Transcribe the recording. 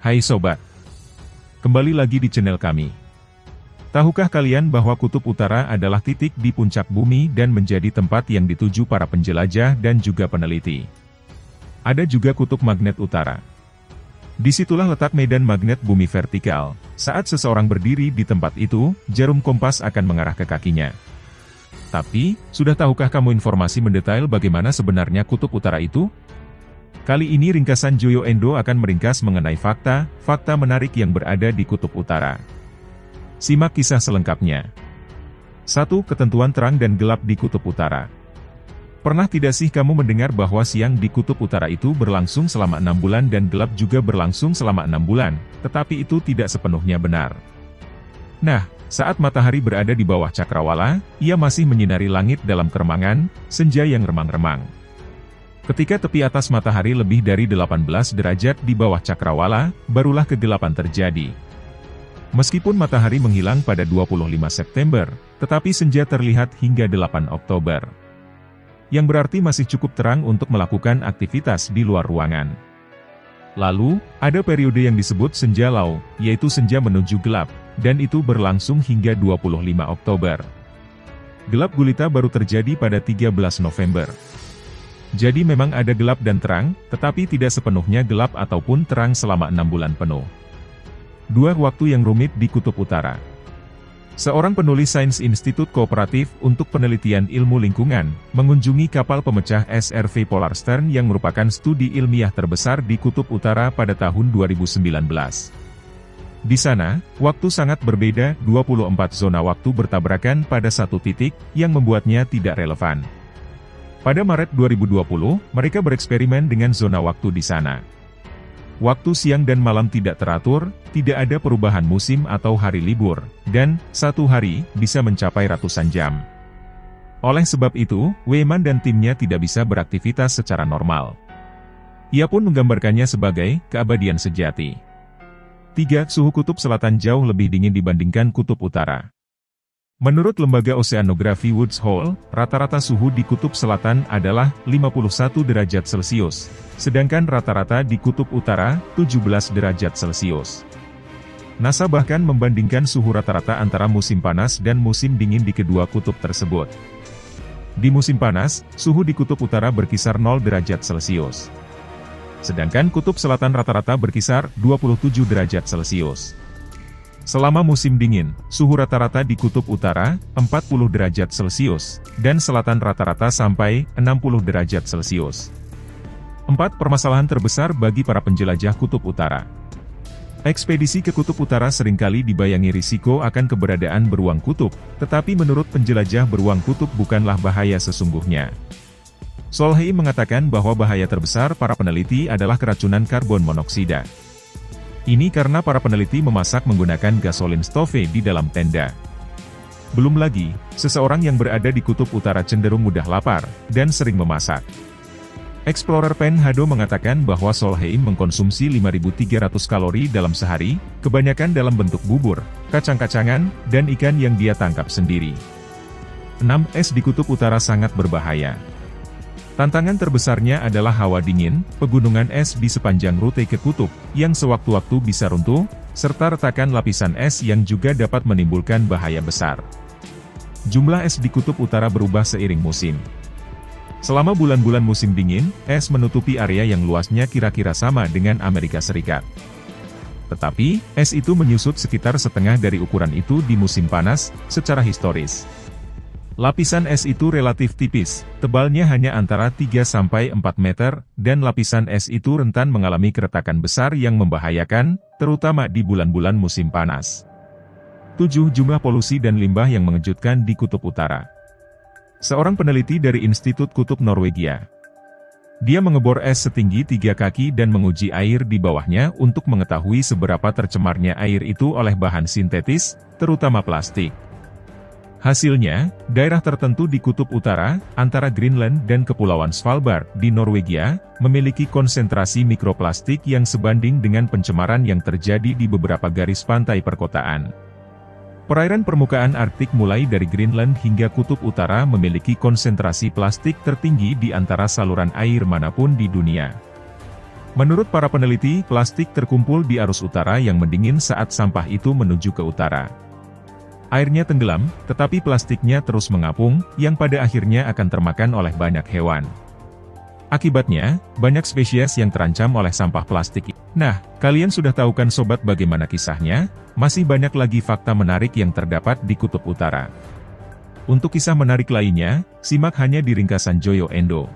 Hai sobat, kembali lagi di channel kami. Tahukah kalian bahwa kutub utara adalah titik di puncak bumi dan menjadi tempat yang dituju para penjelajah dan juga peneliti? Ada juga kutub magnet utara. Disitulah letak medan magnet bumi vertikal. Saat seseorang berdiri di tempat itu, jarum kompas akan mengarah ke kakinya. Tapi, sudah tahukah kamu informasi mendetail bagaimana sebenarnya kutub utara itu? Kali ini ringkasan Joyo Endo akan meringkas mengenai fakta menarik yang berada di kutub utara. Simak kisah selengkapnya. 1. Ketentuan terang dan gelap di kutub utara. Pernah tidak sih kamu mendengar bahwa siang di kutub utara itu berlangsung selama 6 bulan dan gelap juga berlangsung selama 6 bulan, tetapi itu tidak sepenuhnya benar. Nah, saat matahari berada di bawah cakrawala, ia masih menyinari langit dalam keremangan, senja yang remang-remang. Ketika tepi atas matahari lebih dari 18 derajat di bawah cakrawala, barulah kegelapan terjadi. Meskipun matahari menghilang pada 25 September, tetapi senja terlihat hingga 8 Oktober. Yang berarti masih cukup terang untuk melakukan aktivitas di luar ruangan. Lalu, ada periode yang disebut senja lau, yaitu senja menuju gelap, dan itu berlangsung hingga 25 Oktober. Gelap gulita baru terjadi pada 13 November. Jadi memang ada gelap dan terang, tetapi tidak sepenuhnya gelap ataupun terang selama 6 bulan penuh. 2. Waktu yang rumit di kutub utara. Seorang penulis Sains Institut Kooperatif untuk Penelitian Ilmu Lingkungan, mengunjungi kapal pemecah es RV Polarstern yang merupakan studi ilmiah terbesar di kutub utara pada tahun 2019. Di sana, waktu sangat berbeda, 24 zona waktu bertabrakan pada satu titik, yang membuatnya tidak relevan. Pada Maret 2020, mereka bereksperimen dengan zona waktu di sana. Waktu siang dan malam tidak teratur, tidak ada perubahan musim atau hari libur, dan satu hari bisa mencapai ratusan jam. Oleh sebab itu, Weiman dan timnya tidak bisa beraktivitas secara normal. Ia pun menggambarkannya sebagai keabadian sejati. 3. Suhu kutub selatan jauh lebih dingin dibandingkan kutub utara. Menurut lembaga oseanografi Woods Hole, rata-rata suhu di kutub selatan adalah 51 derajat Celcius, sedangkan rata-rata di kutub utara, 17 derajat Celcius. NASA bahkan membandingkan suhu rata-rata antara musim panas dan musim dingin di kedua kutub tersebut. Di musim panas, suhu di kutub utara berkisar 0 derajat Celcius. Sedangkan kutub selatan rata-rata berkisar 27 derajat Celcius. Selama musim dingin, suhu rata-rata di kutub utara, 40 derajat Celcius, dan selatan rata-rata sampai 60 derajat Celcius. 4. Permasalahan terbesar bagi para penjelajah kutub utara. Ekspedisi ke kutub utara seringkali dibayangi risiko akan keberadaan beruang kutub, tetapi menurut penjelajah beruang kutub bukanlah bahaya sesungguhnya. Solheim mengatakan bahwa bahaya terbesar para peneliti adalah keracunan karbon monoksida. Ini karena para peneliti memasak menggunakan gasolin stove di dalam tenda. Belum lagi, seseorang yang berada di kutub utara cenderung mudah lapar, dan sering memasak. Explorer Pen Hado mengatakan bahwa Solheim mengkonsumsi 5.300 kalori dalam sehari, kebanyakan dalam bentuk bubur, kacang-kacangan, dan ikan yang dia tangkap sendiri. 6. Es di kutub utara sangat berbahaya. Tantangan terbesarnya adalah hawa dingin, pegunungan es di sepanjang rute ke kutub, yang sewaktu-waktu bisa runtuh, serta retakan lapisan es yang juga dapat menimbulkan bahaya besar. Jumlah es di kutub utara berubah seiring musim. Selama bulan-bulan musim dingin, es menutupi area yang luasnya kira-kira sama dengan Amerika Serikat. Tetapi, es itu menyusut sekitar setengah dari ukuran itu di musim panas, secara historis. Lapisan es itu relatif tipis, tebalnya hanya antara 3-4 meter, dan lapisan es itu rentan mengalami keretakan besar yang membahayakan, terutama di bulan-bulan musim panas. 7. Jumlah polusi dan limbah yang mengejutkan di kutub utara. Seorang peneliti dari Institut Kutub Norwegia. Dia mengebor es setinggi 3 kaki dan menguji air di bawahnya untuk mengetahui seberapa tercemarnya air itu oleh bahan sintetis, terutama plastik. Hasilnya, daerah tertentu di kutub utara, antara Greenland dan Kepulauan Svalbard di Norwegia, memiliki konsentrasi mikroplastik yang sebanding dengan pencemaran yang terjadi di beberapa garis pantai perkotaan. Perairan permukaan Arktik mulai dari Greenland hingga Kutub Utara memiliki konsentrasi plastik tertinggi di antara saluran air manapun di dunia. Menurut para peneliti, plastik terkumpul di arus utara yang mendingin saat sampah itu menuju ke utara. Airnya tenggelam, tetapi plastiknya terus mengapung, yang pada akhirnya akan termakan oleh banyak hewan. Akibatnya, banyak spesies yang terancam oleh sampah plastik. Nah, kalian sudah tahu kan sobat bagaimana kisahnya? Masih banyak lagi fakta menarik yang terdapat di Kutub Utara. Untuk kisah menarik lainnya, simak hanya di ringkasan Joyo Endo.